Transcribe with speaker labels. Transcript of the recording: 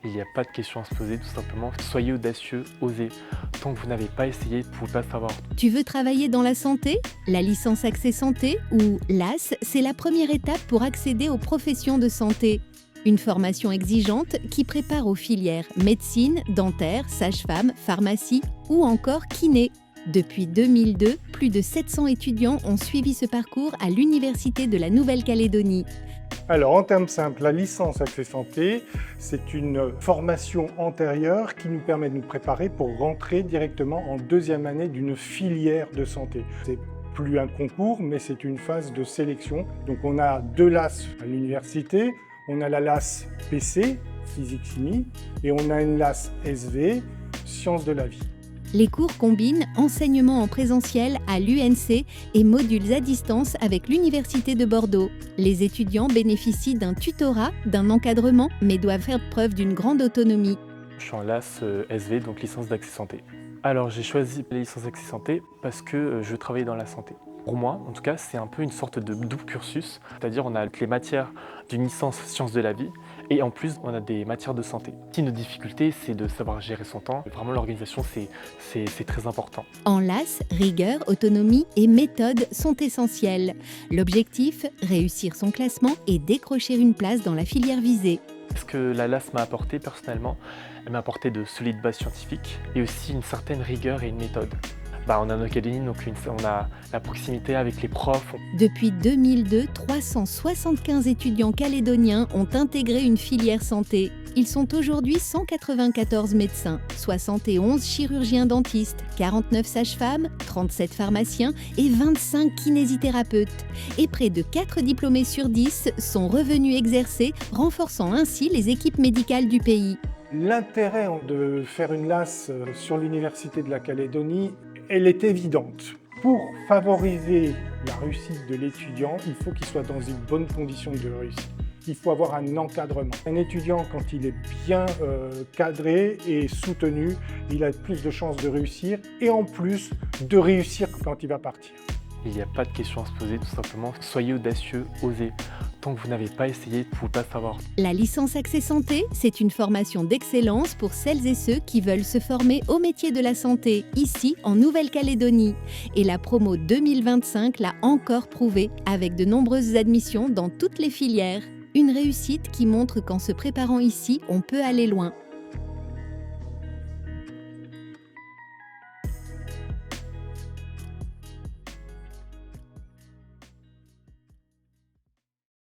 Speaker 1: Il n'y a pas de question à se poser, tout simplement. Soyez audacieux, osez. Tant que vous n'avez pas essayé, vous ne pouvez pas savoir.
Speaker 2: Tu veux travailler dans la santé? La licence Accès Santé, ou LAS, c'est la première étape pour accéder aux professions de santé. Une formation exigeante qui prépare aux filières médecine, dentaire, sage-femme, pharmacie ou encore kiné. Depuis 2002, plus de 700 étudiants ont suivi ce parcours à l'Université de la Nouvelle-Calédonie.
Speaker 3: Alors, en termes simples, la licence Accès Santé, c'est une formation antérieure qui nous permet de nous préparer pour rentrer directement en deuxième année d'une filière de santé. C'est plus un concours, mais c'est une phase de sélection. Donc, on a deux LAS à l'université. On a la LAS PC, physique-chimie, et on a une LAS SV, sciences de la vie.
Speaker 2: Les cours combinent enseignement en présentiel à l'UNC et modules à distance avec l'Université de Bordeaux. Les étudiants bénéficient d'un tutorat, d'un encadrement, mais doivent faire preuve d'une grande autonomie.
Speaker 1: Je suis en LAS SV, donc licence d'Accès Santé. Alors j'ai choisi la licence Accès Santé parce que je veux travailler dans la santé. Pour moi, en tout cas, c'est un peu une sorte de double cursus, c'est-à-dire on a les matières d'une licence sciences de la vie et en plus on a des matières de santé. Si nos difficultés, c'est de savoir gérer son temps. Vraiment l'organisation, c'est très important.
Speaker 2: En LAS, rigueur, autonomie et méthode sont essentielles. L'objectif, réussir son classement et décrocher une place dans la filière visée.
Speaker 1: Ce que la LAS m'a apporté personnellement, elle m'a apporté de solides bases scientifiques et aussi une certaine rigueur et une méthode. On a nos académies, donc on a la proximité avec les profs.
Speaker 2: Depuis 2002, 375 étudiants calédoniens ont intégré une filière santé. Ils sont aujourd'hui 194 médecins, 71 chirurgiens dentistes, 49 sages-femmes, 37 pharmaciens et 25 kinésithérapeutes. Et près de 4 diplômés sur 10 sont revenus exercer, renforçant ainsi les équipes médicales du pays.
Speaker 3: L'intérêt de faire une LAS sur l'Université de la Calédonie, elle est évidente. Pour favoriser la réussite de l'étudiant, il faut qu'il soit dans une bonne condition de réussite. Il faut avoir un encadrement. Un étudiant, quand il est bien cadré et soutenu, il a plus de chances de réussir et en plus de réussir quand il va partir.
Speaker 1: Il n'y a pas de question à se poser, tout simplement. Soyez audacieux, osez. Tant que vous n'avez pas essayé, vous ne pouvez pas savoir.
Speaker 2: La licence Accès Santé, c'est une formation d'excellence pour celles et ceux qui veulent se former au métier de la santé, ici en Nouvelle-Calédonie. Et la promo 2025 l'a encore prouvé, avec de nombreuses admissions dans toutes les filières. Une réussite qui montre qu'en se préparant ici, on peut aller loin.